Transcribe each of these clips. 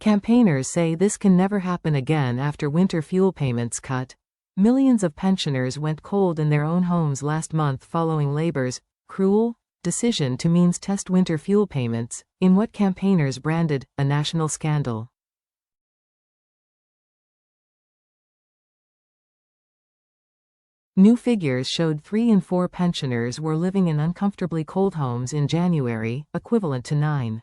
Campaigners say this can never happen again after winter fuel payments cut. Millions of pensioners went cold in their own homes last month following Labour's cruel decision to means test winter fuel payments, in what campaigners branded a national scandal. New figures showed 3 in 4 pensioners were living in uncomfortably cold homes in January, equivalent to 9.1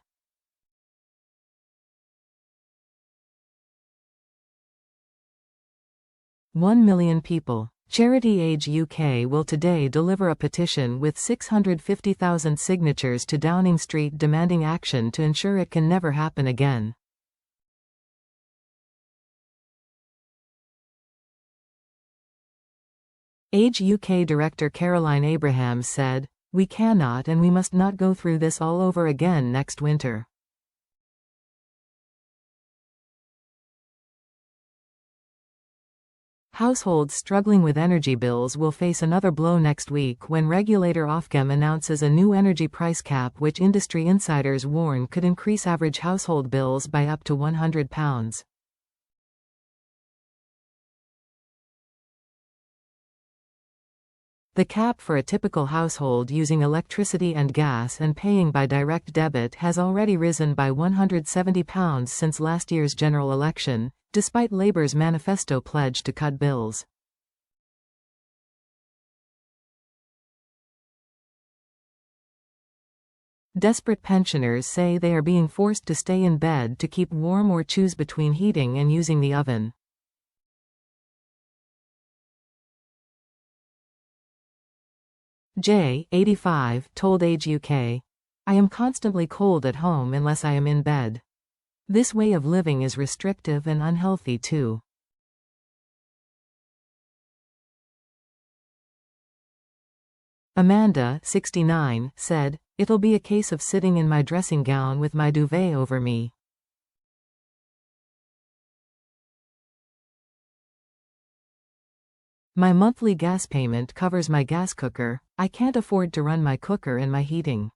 million people. Charity Age UK will today deliver a petition with 650,000 signatures to Downing Street demanding action to ensure it can never happen again. Age UK Director Caroline Abrahams said, "We cannot and we must not go through this all over again next winter." Households struggling with energy bills will face another blow next week when regulator Ofgem announces a new energy price cap which industry insiders warn could increase average household bills by up to £100. The cap for a typical household using electricity and gas and paying by direct debit has already risen by £170 since last year's general election, despite Labour's manifesto pledge to cut bills. Desperate pensioners say they are being forced to stay in bed to keep warm or choose between heating and using the oven. Jay, 85, told Age UK, "I am constantly cold at home unless I am in bed. This way of living is restrictive and unhealthy too." Amanda, 69, said, "It'll be a case of sitting in my dressing gown with my duvet over me." "My monthly gas payment covers my gas cooker. I can't afford to run my cooker and my heating."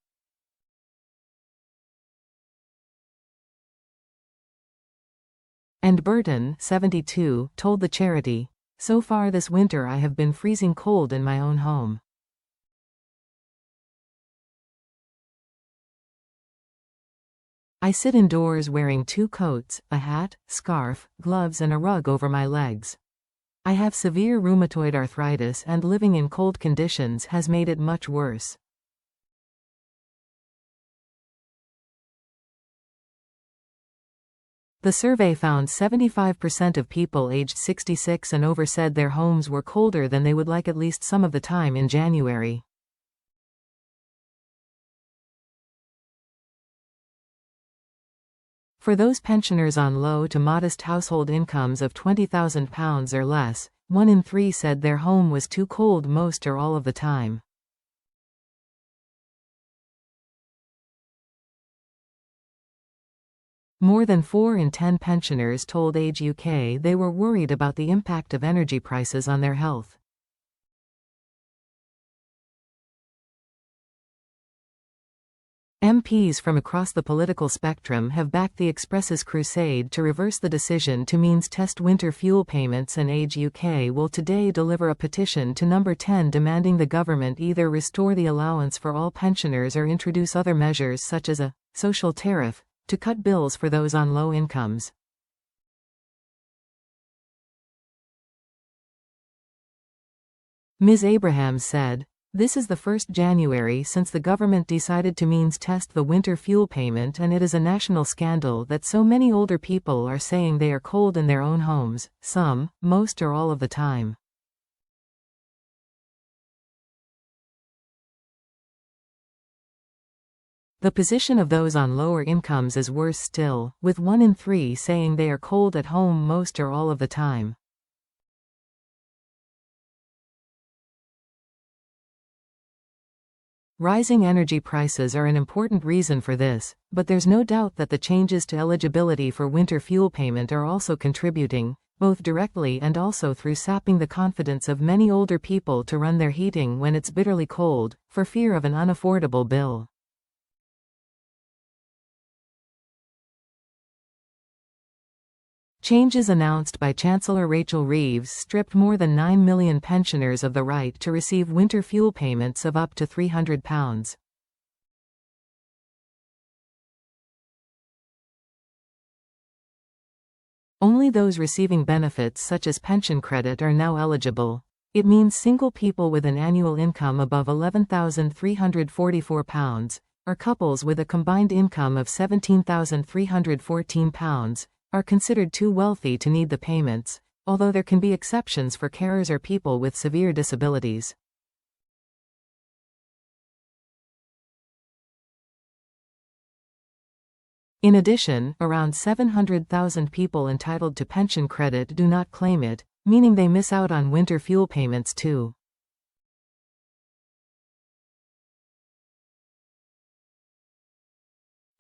And Burton, 72, told the charity, "So far this winter I have been freezing cold in my own home. I sit indoors wearing 2 coats, a hat, scarf, gloves and a rug over my legs. I have severe rheumatoid arthritis and living in cold conditions has made it much worse." The survey found 75% of people aged 66 and over said their homes were colder than they would like at least some of the time in January. For those pensioners on low to modest household incomes of £20,000 or less, 1 in 3 said their home was too cold most or all of the time. More than 4 in 10 pensioners told Age UK they were worried about the impact of energy prices on their health. MPs from across the political spectrum have backed the Express's crusade to reverse the decision to means test winter fuel payments, and Age UK will today deliver a petition to Number 10 demanding the government either restore the allowance for all pensioners or introduce other measures such as a social tariff to cut bills for those on low incomes. Ms. Abrahams said, "This is the first January since the government decided to means test the winter fuel payment, and it is a national scandal that so many older people are saying they are cold in their own homes, some, most or all of the time." The position of those on lower incomes is worse still, with 1 in 3 saying they are cold at home most or all of the time. Rising energy prices are an important reason for this, but there's no doubt that the changes to eligibility for winter fuel payment are also contributing, both directly and also through sapping the confidence of many older people to run their heating when it's bitterly cold, for fear of an unaffordable bill. Changes announced by Chancellor Rachel Reeves stripped more than 9 million pensioners of the right to receive winter fuel payments of up to £300. Only those receiving benefits such as pension credit are now eligible. It means single people with an annual income above £11,344, or couples with a combined income of £17,314, are considered too wealthy to need the payments, although there can be exceptions for carers or people with severe disabilities. In addition, around 700,000 people entitled to pension credit do not claim it, meaning they miss out on winter fuel payments too.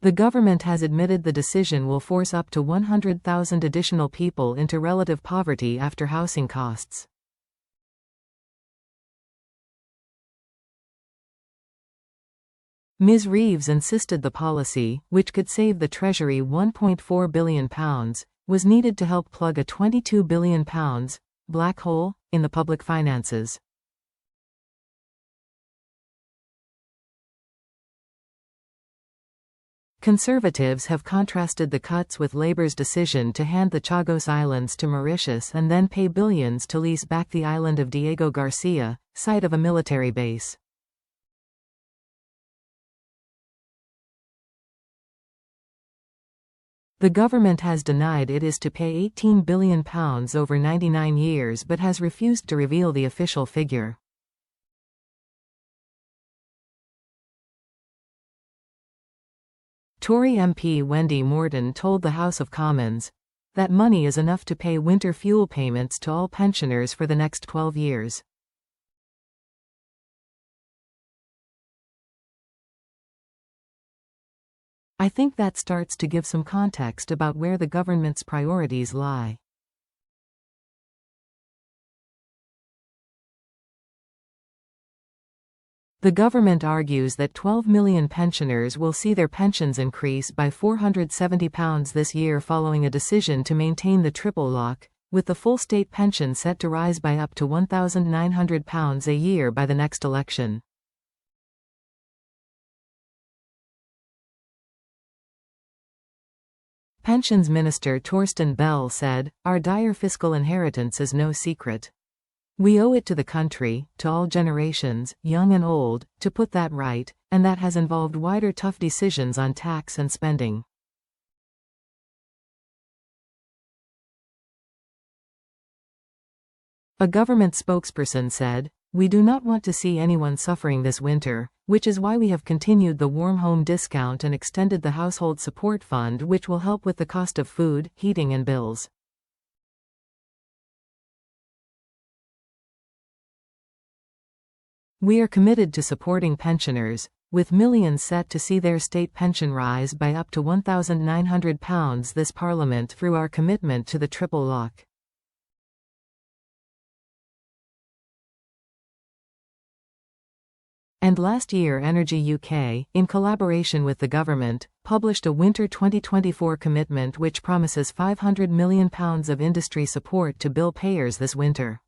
The government has admitted the decision will force up to 100,000 additional people into relative poverty after housing costs. Ms. Reeves insisted the policy, which could save the Treasury £1.4 billion, was needed to help plug a £22 billion black hole in the public finances. Conservatives have contrasted the cuts with Labour's decision to hand the Chagos Islands to Mauritius and then pay billions to lease back the island of Diego Garcia, site of a military base. The government has denied it is to pay £18 billion over 99 years but has refused to reveal the official figure. Tory MP Wendy Morton told the House of Commons that money is enough to pay winter fuel payments to all pensioners for the next 12 years. I think that starts to give some context about where the government's priorities lie. The government argues that 12 million pensioners will see their pensions increase by £470 this year following a decision to maintain the triple lock, with the full state pension set to rise by up to £1,900 a year by the next election. Pensions Minister Torsten Bell said, "Our dire fiscal inheritance is no secret. We owe it to the country, to all generations, young and old, to put that right, and that has involved wider tough decisions on tax and spending." A government spokesperson said, "We do not want to see anyone suffering this winter, which is why we have continued the warm home discount and extended the household support fund, which will help with the cost of food, heating and bills." "We are committed to supporting pensioners, with millions set to see their state pension rise by up to £1,900 this Parliament through our commitment to the triple lock." And last year Energy UK, in collaboration with the government, published a winter 2024 commitment which promises £500 million of industry support to bill payers this winter.